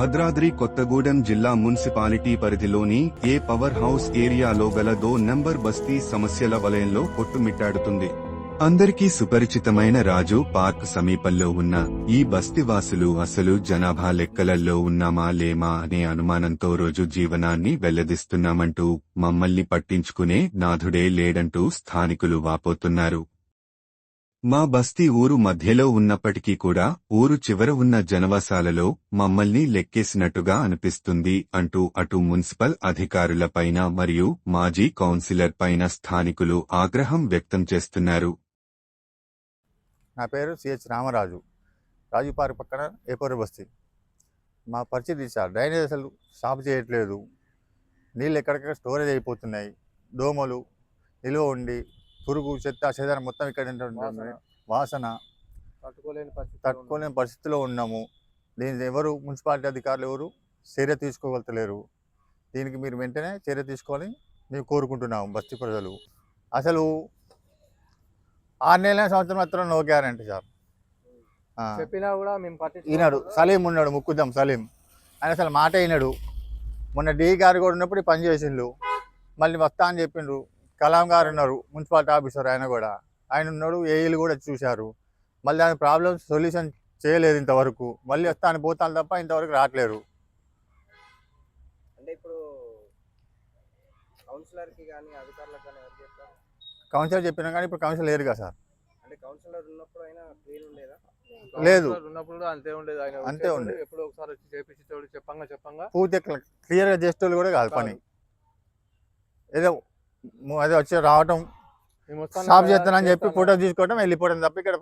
భద్రాద్రి కొత్తగూడెం జిల్లా మున్సిపాలిటీ పరిధిలోని ఏ power house ఏరియాలో గల 2 నంబర్ బస్తీ సమస్యల వలయంలో కొట్టుమిట్టాడుతుంది. అందరికీ సుపరిచితమైన రాజు పార్క్ సమీపంలో ఉన్న ఈ బస్తీవాసులు అసలు జనాభా లెక్కలలో ఉన్నామా లేమా అనే అనుమానంతో రోజు జీవనాన్ని వెల్లదిస్తున్నామంటూ మమ్మల్ని పట్టించుకునే నాథుడే లేడంటూ స్థానికులు వాపోతున్నారు. మా బస్తీ ఊరు మధ్యలో ఉన్నప్పటికీ కూడా ఊరు చివర ఉన్న జనవాసాలలో మమ్మల్ని లెక్కేసినట్టుగా అనిపిస్తుంది అంటూ అటు మున్సిపల్ అధికారులపైన మరియు మాజీ కౌన్సిలర్ పైన స్థానికులు ఆగ్రహం వ్యక్తం చేస్తున్నారు. నా పేరు సిహెచ్ రామరాజు. రాజు పార్క్ పక్కన ఏపూర్ బస్తీ. మా పరిస్థితి సార్, డ్రైనేజ్ అసలు సాఫ్ చేయట్లేదు. నీళ్ళు ఎక్కడికక్కడ స్టోరేజ్ అయిపోతున్నాయి. దోమలు నిల్వ ఉండి పురుగు చెత్త చెదారం మొత్తం ఇక్కడ వాసన తట్టుకోలేని పరిస్థితిలో ఉన్నాము. దీని ఎవరు మున్సిపాలిటీ అధికారులు ఎవరు చర్య తీసుకోగలుగుతలేరు. దీనికి మీరు వెంటనే చర్య తీసుకోవాలని మేము కోరుకుంటున్నాము. బస్తీ ప్రజలు అసలు 6 నెలల సంవత్సరం మాత్రం నో గ్యారంటీ సార్. చెప్పినా కూడా మేము ఈనాడు సలీం ఉన్నాడు, ముక్కుద్దాం సలీం, ఆయన అసలు మాట అయినాడు. మొన్న డి గారు కూడా ఉన్నప్పుడు పని చేసిండు, మళ్ళీ వస్తా అని చెప్పిండ్రు. కలాం గారు ఉన్నారు మున్సిపాలిటీ ఆఫీసర్, ఆయన ఉన్నాడు. ఏఈలు కూడా చూశారు, మళ్ళీ దాని ప్రాబ్లమ్ సొల్యూషన్ చేయలేదు ఇంతవరకు. మళ్ళీ వస్తాను పోతాను తప్ప ఇంతవరకు రావట్లేరు. అంటే ఇప్పుడు కౌన్సిలర్కి కానీ అధికారులకు కానీ ఎవరు చెప్తారు? కౌన్సిలర్ చెప్పినా కానీ ఇప్పుడు కౌన్సిలర్ లేరు కదా సార్. అంటే కౌన్సిలర్ ఉన్నప్పుడు అయినా క్లీన్ ఉండేదా? లేదు, ఉన్నప్పుడు కూడా అంతే ఉండేది. ఆయన అంతే ఉండే. ఎప్పుడు ఒకసారి వచ్చి చేపించేవాడు, చెప్పంగా పూర్తి క్లియర్గా చేసేటోళ్ళు కూడా కాదు పని. ఏదో అదే వచ్చి రావటం, సాఫ్ చేస్తానని చెప్పి ఫోటో తీసుకోవడం, వెళ్ళిపోవడం తప్ప ఇక్కడ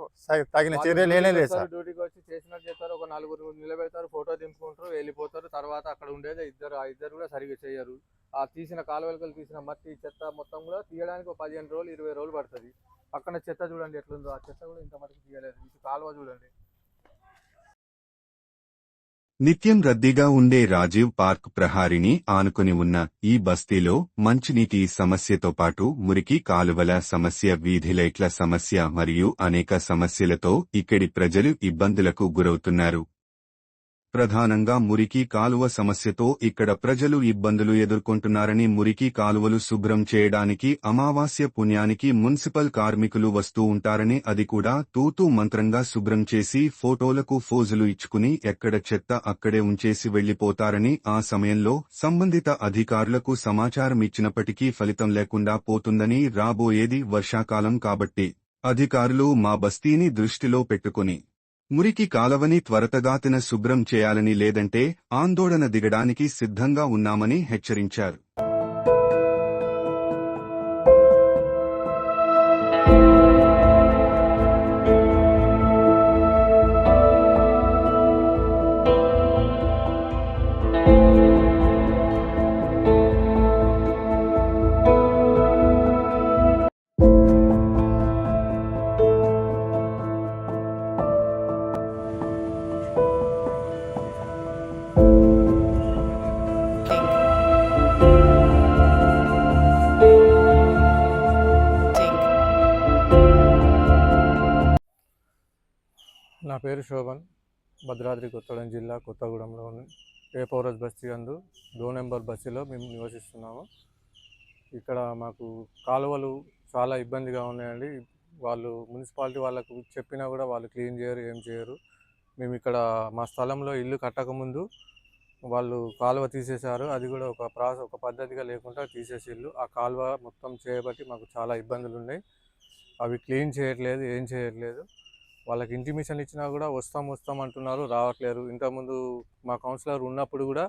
తగిన చర్య లేదు సార్. డ్యూటీకి వచ్చి చేసినట్టు చేస్తారు, ఒక 4 నిలబెడతారు, ఫోటో దింపుకుంటారు, వెళ్ళిపోతారు. తర్వాత అక్కడ ఉండేది ఇద్దరు కూడా సరిగ్గా చేయరు. ఆ తీసిన కాలువలకలు తీసిన మట్టి చెత్త మొత్తం కూడా తీయడానికి 15 రోజులు 20 రోజులు పడుతుంది. పక్కన చెత్త చూడండి ఎట్లుందో, ఆ చెత్త కూడా ఇంత మటుకు తీయలేదు. ఇటు కాలువ చూడండి. నిత్యం రద్దీగా ఉండే రాజీవ్ పార్క్ ప్రహారిని ఆనుకుని ఉన్న ఈ బస్తీలో మంచినీటి సమస్యతో పాటు మురికి కాలువల సమస్య, వీధి లైట్ల సమస్య మరియు అనేక సమస్యలతో ఇక్కడి ప్రజలు ఇబ్బందులకు గురవుతున్నారు. ప్రధానంగా మురికి కాలువ సమస్యతో ఇక్కడ ప్రజలు ఇబ్బందులు ఎదుర్కొంటున్నారని, మురికి కాలువలు శుభ్రం చేయడానికి అమావాస్య పుణ్యానికి మున్సిపల్ కార్మికులు వస్తూ ఉంటారని, అది కూడా తూతూ మంత్రంగా శుభ్రం చేసి ఫోటోలకు ఫోజులు ఇచ్చుకుని ఎక్కడ చెత్త అక్కడే ఉంచేసి వెళ్లిపోతారని, ఆ సమయంలో సంబంధిత అధికారులకు సమాచారం ఇచ్చినప్పటికీ ఫలితం లేకుండా పోతుందని, రాబోయేది వర్షాకాలం కాబట్టి అధికారులు మా బస్తీని దృష్టిలో పెట్టుకుని మురికి కాలవని త్వరతగాతిన శుభ్రం చేయాలని, లేదంటే ఆందోళన దిగడానికి సిద్ధంగా ఉన్నామని హెచ్చరించారు. నా పేరు శోభన్. భద్రాద్రి కొత్తగూడెం జిల్లా కొత్తగూడెంలో ఏపూర్ బస్తీ అందు 2 నెంబర్ బస్తీలో మేము నివసిస్తున్నాము. ఇక్కడ మాకు కాలువలు చాలా ఇబ్బందిగా ఉన్నాయండి. వాళ్ళు మున్సిపాలిటీ వాళ్ళకు చెప్పినా కూడా వాళ్ళు క్లీన్ చేయరు, ఏం చేయరు. మేము ఇక్కడ మా స్థలంలో ఇల్లు కట్టకముందు వాళ్ళు కాలువ తీసేశారు. అది కూడా ఒక పద్ధతిగా లేకుండా తీసేసి ఇల్లు ఆ కాలువ మొత్తం చేయబట్టి మాకు చాలా ఇబ్బందులు ఉన్నాయి. అవి క్లీన్ చేయట్లేదు, ఏం చేయట్లేదు. వాళ్ళకి ఇంటిమేషన్ ఇచ్చినా కూడా వస్తాం అంటున్నారు, రావట్లేరు. ఇంతకుముందు మా కౌన్సిలర్ ఉన్నప్పుడు కూడా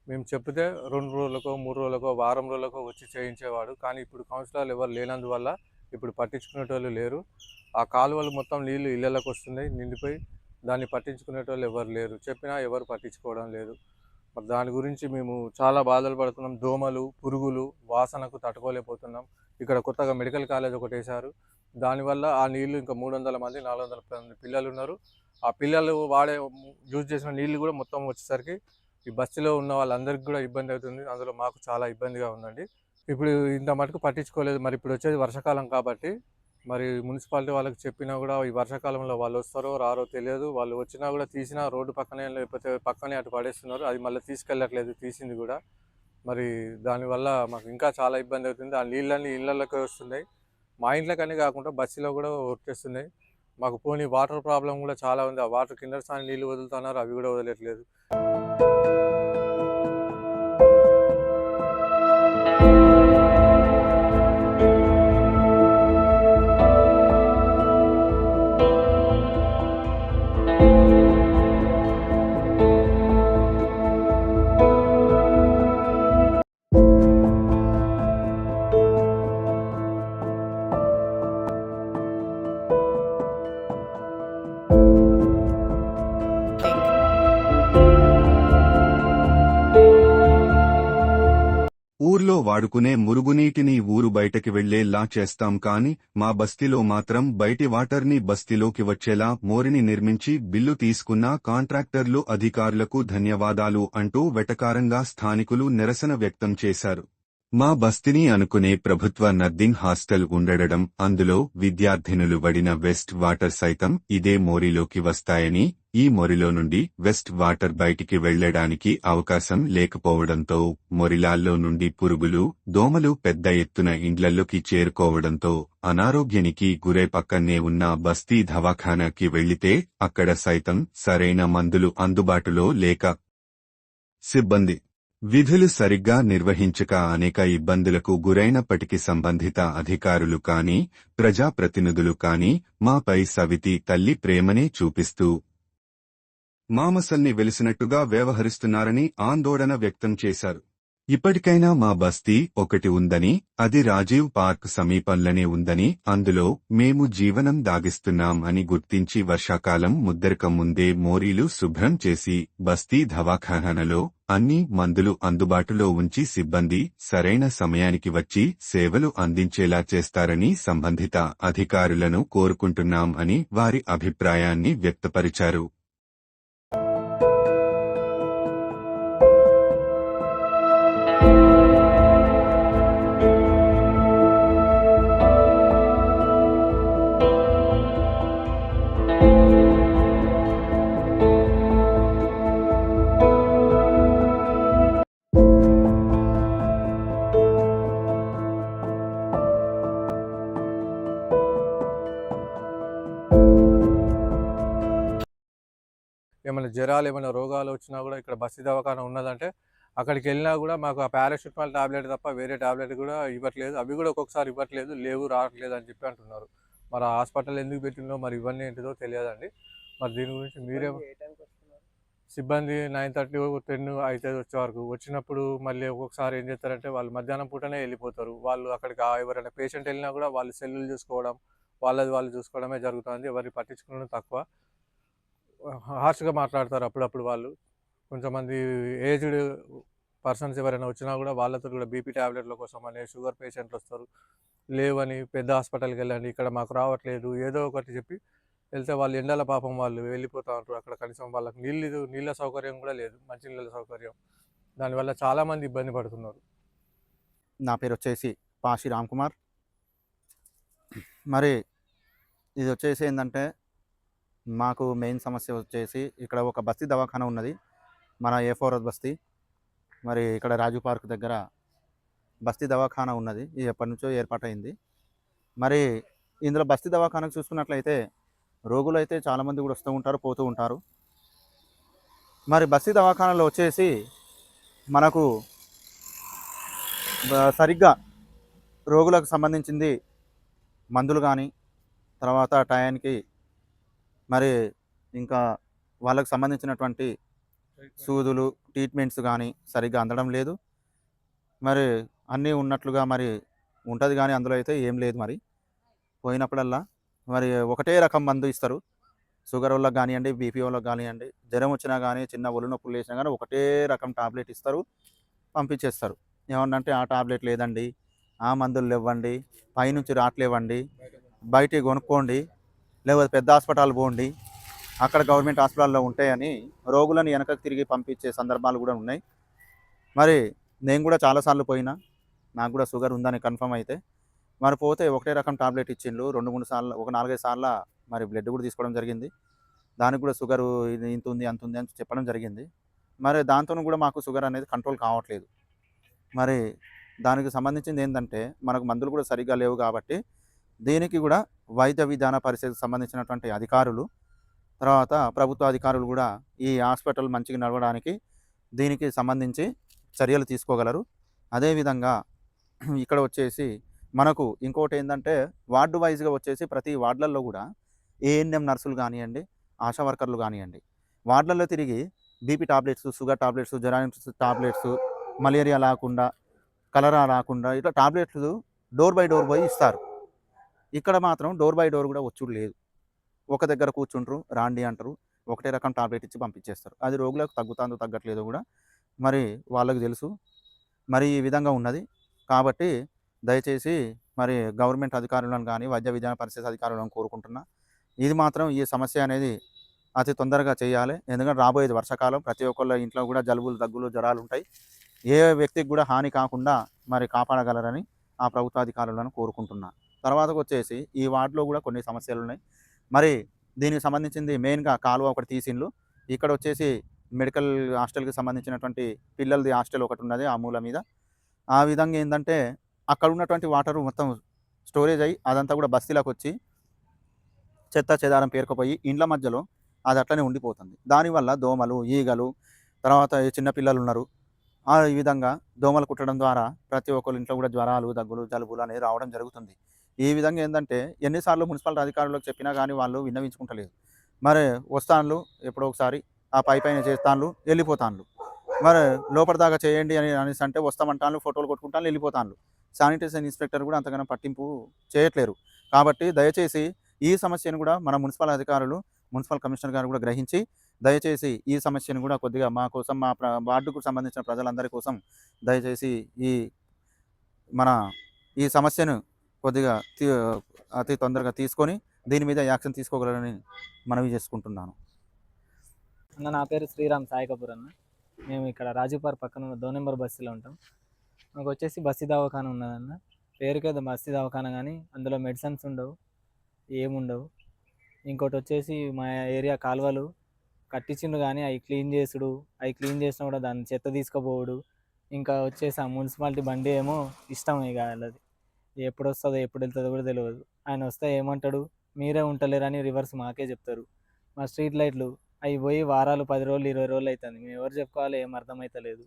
మేము చెప్తే 2 రోజులకో 3 రోజులకో వారం రోజులకో వచ్చి చేయించేవాడు. కానీ ఇప్పుడు కౌన్సిలర్లు ఎవరు లేనందువల్ల ఇప్పుడు పట్టించుకునేటోళ్ళు లేరు. ఆ కాలువలు మొత్తం నీళ్లు ఇళ్లలోకి వస్తున్నాయి నిండిపోయి, దాన్ని పట్టించుకునేటోళ్ళు ఎవరు లేరు. చెప్పినా ఎవరు పట్టించుకోవడం లేదు. మరి దాని గురించి మేము చాలా బాధలు పడుతున్నాం. దోమలు, పురుగులు, వాసనకు తట్టుకోలేకపోతున్నాం. ఇక్కడ కొత్తగా మెడికల్ కాలేజ్ ఒకటి వేశారు. దానివల్ల ఆ నీళ్లు ఇంకా 300 మంది 400 మంది పిల్లలు ఉన్నారు. ఆ పిల్లలు యూజ్ చేసిన నీళ్లు కూడా మొత్తం వచ్చేసరికి ఈ బస్తీలో ఉన్న వాళ్ళందరికీ కూడా ఇబ్బంది అవుతుంది. అందులో మాకు చాలా ఇబ్బందిగా ఉందండి. ఇప్పుడు ఇంత మటుకు పట్టించుకోలేదు. మరి ఇప్పుడు వచ్చేది వర్షాకాలం కాబట్టి మరి మున్సిపాలిటీ వాళ్ళకి చెప్పినా కూడా ఈ వర్షాకాలంలో వాళ్ళు వస్తారో రారో తెలియదు. వాళ్ళు వచ్చినా కూడా తీసినా రోడ్డు పక్కనే లేకపోతే పక్కనే అటు పడేస్తున్నారు. అది మళ్ళీ తీసుకెళ్ళట్లేదు తీసింది కూడా. మరి దానివల్ల మాకు ఇంకా చాలా ఇబ్బంది అవుతుంది. ఆ నీళ్ళన్నీ ఇళ్ళలోకి వస్తున్నాయి. మా ఇంట్లోకనే కాకుండా బస్సులో కూడా వచ్చేస్తున్నాయి. మాకు పోనీ వాటర్ ప్రాబ్లం కూడా చాలా ఉంది. ఆ వాటర్ కింద స్థాయి నీళ్ళు వదులుతున్నారు, అవి కూడా వదలట్లేదు. ఊర్లో వాడుకునే మురుగునీటిని ఊరు బయటకి వెళ్లేలా చేస్తాం కాని మా బస్తీలో మాత్రం బయటి వాటర్ని బస్తీలోకి వచ్చేలా మోరిని నిర్మించి బిల్లు తీసుకున్న కాంట్రాక్టర్లు అధికారులకు ధన్యవాదాలు అంటూ వెటకారంగా స్థానికులు నిరసన వ్యక్తం చేశారు. మా బస్తీని అనుకునే ప్రభుత్వ నర్సింగ్ హాస్టల్ ఉండడం, అందులో విద్యార్థినులు వడిన వేస్ట్ వాటర్ సైతం ఇదే మోరిలోకి వస్తాయని, ఈ మోరిలో నుండి వేస్ట్ వాటర్ బయటికి వెళ్లడానికి అవకాశం లేకపోవడంతో మోరిలాల్లో నుండి పురుగులు, దోమలు పెద్ద ఎత్తున ఇండ్లల్లోకి చేరుకోవడంతో అనారోగ్యానికి గురై పక్కనే ఉన్న బస్తీ దవాఖానాకి వెళ్లితే అక్కడ సైతం సరైన మందులు అందుబాటులో లేక సిబ్బంది విధులు సరిగ్గా నిర్వహించక అనేక ఇబ్బందులకు గురైనప్పటికీ సంబంధిత అధికారులు కాని, ప్రజాప్రతినిధులు కాని మాపై సవితి తల్లి ప్రేమనే చూపిస్తూ మామసల్ని వెలిసినట్టుగా వ్యవహరిస్తున్నారని ఆందోళన వ్యక్తం చేశారు. ఇప్పటికైనా మా బస్తీ ఒకటి ఉందని, అది రాజీవ్ పార్క్ సమీపంలోనే ఉందని, అందులో మేము జీవనం దాగిస్తున్నాం అని గుర్తించి వర్షాకాలం ముద్దరక ముందే మోరీలు శుభ్రం చేసి బస్తీ దవాఖానాలో అన్ని మందులు అందుబాటులో ఉంచి సిబ్బంది సరైన సమయానికి వచ్చి సేవలు అందించేలా చేస్తారని సంబంధిత అధికారులను కోరుకుంటున్నాం అని వారి అభిప్రాయాన్ని వ్యక్తపరిచారు. ఏమైనా జ్వరాలు, ఏమైనా రోగాలు వచ్చినా కూడా ఇక్కడ బస్తీ దవాఖానా ఉన్నదంటే అక్కడికి వెళ్ళినా కూడా మాకు ఆ పారాసిటమాల్ టాబ్లెట్ తప్ప వేరే టాబ్లెట్ కూడా ఇవ్వట్లేదు. అవి కూడా ఒక్కొక్కసారి ఇవ్వట్లేదు, లేవు రావట్లేదు అని చెప్పి అంటున్నారు. మరి ఆ హాస్పిటల్ ఎందుకు పెట్టిందో మరి ఇవన్నీ ఏంటిదో తెలియదండి. మరి దీని గురించి మీరే సిబ్బంది 9:30, 10 అవుతుంది వచ్చే వరకు. వచ్చినప్పుడు మళ్ళీ ఒక్కొక్కసారి ఏం చేస్తారంటే వాళ్ళు మధ్యాహ్నం పూటనే వెళ్ళిపోతారు. వాళ్ళు అక్కడికి ఎవరైనా పేషెంట్ వెళ్ళినా కూడా వాళ్ళు సెల్లులు చూసుకోవడం, వాళ్ళది వాళ్ళు చూసుకోవడమే జరుగుతుంది. ఎవరిని పట్టించుకోవడం తక్కువ. హార్ష్గా మాట్లాడతారు అప్పుడప్పుడు వాళ్ళు. కొంతమంది ఏజ్డ్ పర్సన్స్ ఎవరైనా వచ్చినా కూడా వాళ్ళతో కూడా బీపీ ట్యాబ్లెట్ల కోసం అని, షుగర్ పేషెంట్లు వస్తారు, లేవని పెద్ద హాస్పిటల్కి వెళ్ళండి, ఇక్కడ మాకు రావట్లేదు ఏదో ఒకటి చెప్పి వెళ్తే వాళ్ళు ఎండల పాపం వాళ్ళు వెళ్ళిపోతూ ఉంటారు. అక్కడ కనీసం వాళ్ళకి నీళ్ళ సౌకర్యం కూడా లేదు, మంచినీళ్ళ సౌకర్యం. దానివల్ల చాలామంది ఇబ్బంది పడుతున్నారు. నా పేరు వచ్చేసి పాషి రామ్ కుమార్. మరి ఇది వచ్చేసి ఏంటంటే మాకు మెయిన్ సమస్య వచ్చేసి ఇక్కడ ఒక బస్తీ దవాఖానా ఉన్నది, మన A4 బస్తీ. మరి ఇక్కడ రాజు పార్క్ దగ్గర బస్తీ దవాఖానా ఉన్నది, ఇది ఎప్పటి నుంచో ఏర్పాటైంది. మరి ఇందులో బస్తీ దవాఖానాకు చూసుకున్నట్లయితే రోగులు అయితే చాలామంది కూడా వస్తూ ఉంటారు, పోతూ ఉంటారు. మరి బస్తీ దవాఖానాలో వచ్చేసి మనకు సరిగ్గా రోగులకు సంబంధించింది మందులు కానీ, తర్వాత టయానికి మరి ఇంకా వాళ్ళకు సంబంధించినటువంటి సూదులు, ట్రీట్మెంట్స్ కానీ సరిగ్గా అందడం లేదు. మరి అన్నీ ఉన్నట్లుగా మరి ఉంటుంది కానీ అందులో అయితే ఏం లేదు. మరి పోయినప్పుడల్లా మరి ఒకటే రకం మందు ఇస్తారు. షుగర్ వాళ్ళకి కానివ్వండి, బీపీ వాళ్ళకి కానివ్వండి, జ్వరం వచ్చినా కానీ, చిన్న ఒళ్ళు నొప్పులు వేసినా కానీ ఒకటే రకం టాబ్లెట్ ఇస్తారు, పంపించేస్తారు. ఏమన్నంటే ఆ టాబ్లెట్ లేదండి, ఆ మందులు లేవండి, పైనుంచి రాట్లేవండి, బయట కొనుక్కోండి, లేకపోతే పెద్ద హాస్పిటల్ పోండి, అక్కడ గవర్నమెంట్ హాస్పిటల్లో ఉంటాయని రోగులను వెనకకు తిరిగి పంపించే సందర్భాలు కూడా ఉన్నాయి. మరి నేను కూడా చాలాసార్లు పోయినా, నాకు కూడా షుగర్ ఉందని కన్ఫర్మ్ అయితే మరి పోతే ఒకటే రకం టాబ్లెట్ ఇచ్చిండ్రు 2-3 సార్లు, ఒక 4-5 సార్ల మరి బ్లడ్ కూడా తీసుకోవడం జరిగింది. దానికి కూడా షుగరు ఇది ఇంత ఉంది అంత ఉంది అని చెప్పడం జరిగింది. మరి దాంతోను కూడా మాకు షుగర్ అనేది కంట్రోల్ కావట్లేదు. మరి దానికి సంబంధించింది ఏంటంటే మనకు మందులు కూడా సరిగ్గా లేవు కాబట్టి దీనికి కూడా వైద్య విధాన పరిస్థితికి సంబంధించినటువంటి అధికారులు, తర్వాత ప్రభుత్వ అధికారులు కూడా ఈ హాస్పిటల్ మంచిగా నడవడానికి దీనికి సంబంధించి చర్యలు తీసుకోగలరు. అదేవిధంగా ఇక్కడ వచ్చేసి మనకు ఇంకోటి ఏంటంటే వార్డు వైజ్గా వచ్చేసి ప్రతి వార్డులలో కూడా ఏఎన్ఎం నర్సులు కానివ్వండి, ఆశా వర్కర్లు కానివ్వండి, వార్డులలో తిరిగి బీపీ టాబ్లెట్స్, షుగర్ టాబ్లెట్స్, జ్వరం టాబ్లెట్స్, మలేరియా రాకుండా, కలరా రాకుండా ఇట్లా టాబ్లెట్స్ డోర్ బై డోర్ పోయి ఇస్తారు. ఇక్కడ మాత్రం డోర్ బై డోర్ కూడా వచ్చుడు లేదు. ఒక దగ్గర కూర్చుంటారు, రాండి అంటారు, ఒకటే రకం టాబ్లెట్ ఇచ్చి పంపించేస్తారు. అది రోగులకు తగ్గుతుందో తగ్గట్లేదో కూడా మరి వాళ్ళకి తెలుసు. మరి ఈ విధంగా ఉన్నది కాబట్టి దయచేసి మరి గవర్నమెంట్ అధికారులను కానీ వైద్య విధాన పరిస్థితి అధికారులను కోరుకుంటున్నా, ఇది మాత్రం ఈ సమస్య అనేది అతి తొందరగా చేయాలి. ఎందుకంటే రాబోయేది వర్షాకాలం, ప్రతి ఒక్కళ్ళ ఇంట్లో కూడా జలుబులు, దగ్గులు, జ్వరాలు ఉంటాయి. ఏ వ్యక్తికి కూడా హాని కాకుండా మరి కాపాడగలరని ఆ ప్రభుత్వ అధికారులను కోరుకుంటున్నా. తర్వాతకు వచ్చేసి ఈ వార్డులో కూడా కొన్ని సమస్యలు ఉన్నాయి. మరి దీనికి సంబంధించింది మెయిన్గా కాలువ ఒకటి తీసిండ్రు. ఇక్కడ వచ్చేసి మెడికల్ హాస్టల్కి సంబంధించినటువంటి పిల్లలది హాస్టల్ ఒకటి ఉన్నది ఆ మూల మీద. ఆ విధంగా ఏంటంటే అక్కడ ఉన్నటువంటి వాటరు మొత్తం స్టోరేజ్ అయ్యి అదంతా కూడా బస్తీలకు వచ్చి చెత్త చెదారం పేరుకుపోయి ఇండ్ల మధ్యలో అది అట్లనే ఉండిపోతుంది. దానివల్ల దోమలు, ఈగలు, తర్వాత చిన్న పిల్లలు ఉన్నారు, ఈ విధంగా దోమలు కుట్టడం ద్వారా ప్రతి ఒక్కరి ఇంట్లో కూడా జ్వరాలు, దగ్గులు, జలుబులు అనేది రావడం జరుగుతుంది. ఈ విధంగా ఏంటంటే ఎన్నిసార్లు మున్సిపల్ అధికారులకు చెప్పినా కానీ వాళ్ళు విన్నవించుకుంటలేదు. మరి వస్తాన్లు ఎప్పుడో ఒకసారి ఆ పైన చేస్తాన్లు, వెళ్ళిపోతాన్లు. మరి లోపల దాకా చేయండి అనేసి అంటే వస్తామంటాను, ఫోటోలు కొట్టుకుంటాను, వెళ్ళిపోతాన్లు. శానిటేషన్ ఇన్స్పెక్టర్ కూడా అంతగానో పట్టింపు చేయట్లేరు. కాబట్టి దయచేసి ఈ సమస్యను కూడా మన మున్సిపల్ అధికారులు, మున్సిపల్ కమిషనర్ గారు కూడా గ్రహించి దయచేసి ఈ సమస్యను కూడా కొద్దిగా మా కోసం, మా వార్డుకు సంబంధించిన ప్రజలందరి కోసం దయచేసి మన ఈ సమస్యను కొద్దిగా అతి తొందరగా తీసుకొని దీని మీద యాక్షన్ తీసుకోగలరని మనవి చేసుకుంటున్నాను. అన్న, నా పేరు శ్రీరామ్ సాయి కపూర్ అన్న. మేము ఇక్కడ రాజీవ్ పార్క్ పక్కన 2 నెంబర్ బస్సులో ఉంటాం. మాకు వచ్చేసి బస్తీ దవాఖాన ఉన్నదన్న. పేరుకేదో బస్తీ దవాఖాన కానీ అందులో మెడిసిన్స్ ఉండవు, ఏముండవు. ఇంకోటి వచ్చేసి మా ఏరియా కాలువలు కట్టించిండు కానీ అవి క్లీన్ చేసుడు, అవి క్లీన్ చేసినా కూడా దాన్ని చెత్త తీసుకుపోవుడు. ఇంకా వచ్చేసి ఆ మున్సిపాలిటీ బండి ఏమో ఇష్టం, ఇక వాళ్ళది ఎప్పుడు వస్తుందో ఎప్పుడు వెళ్తుందో కూడా తెలియదు. ఆయన వస్తే ఏమంటాడు, మీరే ఉంటలేరని రివర్స్ మాకే చెప్తారు. మా స్ట్రీట్ లైట్లు అవి పోయి వారాలు, 10 రోజులు, 20 రోజులు అవుతుంది. మేము ఎవరు చెప్పుకోవాలి, ఏం అర్థమవుతలేదు.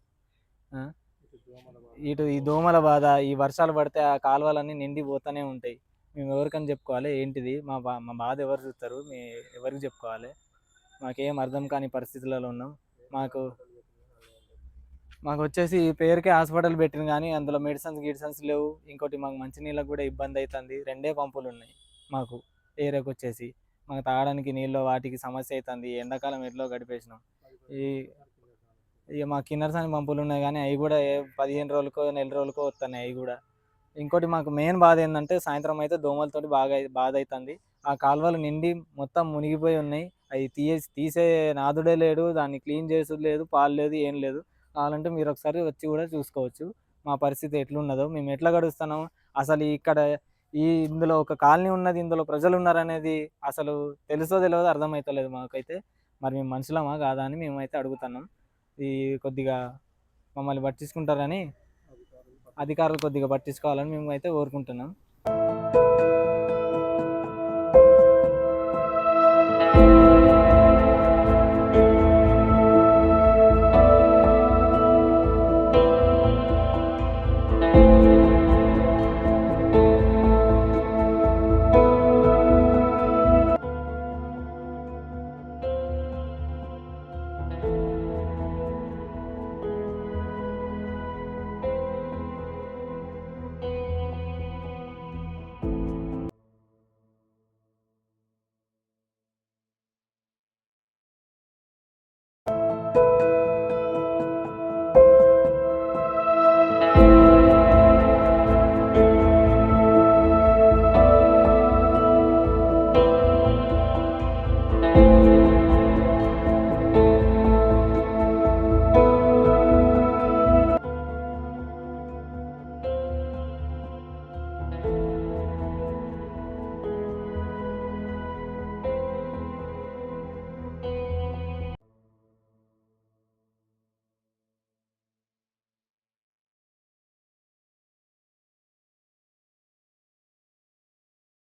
ఇటు ఈ దోమల బాధ, ఈ వర్షాలు పడితే ఆ కాలువలన్నీ నిండిపోతూనే ఉంటాయి. మేము ఎవరికని చెప్పుకోవాలి, ఏంటిది మా బాధ ఎవరు చూస్తారు, ఎవరికి చెప్పుకోవాలి? మాకేం అర్థం కాని పరిస్థితులలో ఉన్నాం. మాకు వచ్చేసి ఈ పేరుకే హాస్పిటల్ పెట్టిన కానీ అందులో మెడిసిన్స్ లేవు. ఇంకోటి మాకు మంచినీళ్ళకి కూడా ఇబ్బంది అవుతుంది. 2 పంపులు ఉన్నాయి మాకు ఏరియాకి వచ్చేసి. మాకు తాగడానికి నీళ్ళు వాటికి సమస్య అవుతుంది. ఎండాకాలం ఎట్లో గడిపేసినాం. ఇక మా కిన్నరసాని పంపులు ఉన్నాయి కానీ అవి కూడా 15 రోజులకో, నెల రోజులకో వస్తున్నాయి అవి కూడా. ఇంకోటి మాకు మెయిన్ బాధ ఏంటంటే సాయంత్రం అయితే దోమలతోటి బాధ అవుతుంది. ఆ కాలువలు నిండి మొత్తం మునిగిపోయి ఉన్నాయి. అవి తీసే నాదుడే లేడు, దాన్ని క్లీన్ చేసుడు లేదు, పాలు లేదు, ఏం లేదు. కావాలంటే మీరు ఒకసారి వచ్చి కూడా చూసుకోవచ్చు మా పరిస్థితి ఎట్లున్నదో, మేము ఎట్లా గడుస్తున్నాము. అసలు ఇక్కడ ఇందులో ఒక కాలనీ ఉన్నది, ఇందులో ప్రజలు ఉన్నారనేది అసలు తెలుసో తెలియదో అర్థమవుతలేదు మాకైతే. మరి మేము మనుషులమా కాదా అని మేమైతే అడుగుతున్నాం. ఈ కొద్దిగా మమ్మల్ని పట్టించుకుంటారని, అధికారులు కొద్దిగా పట్టించుకోవాలని మేము అయితే కోరుకుంటున్నాం.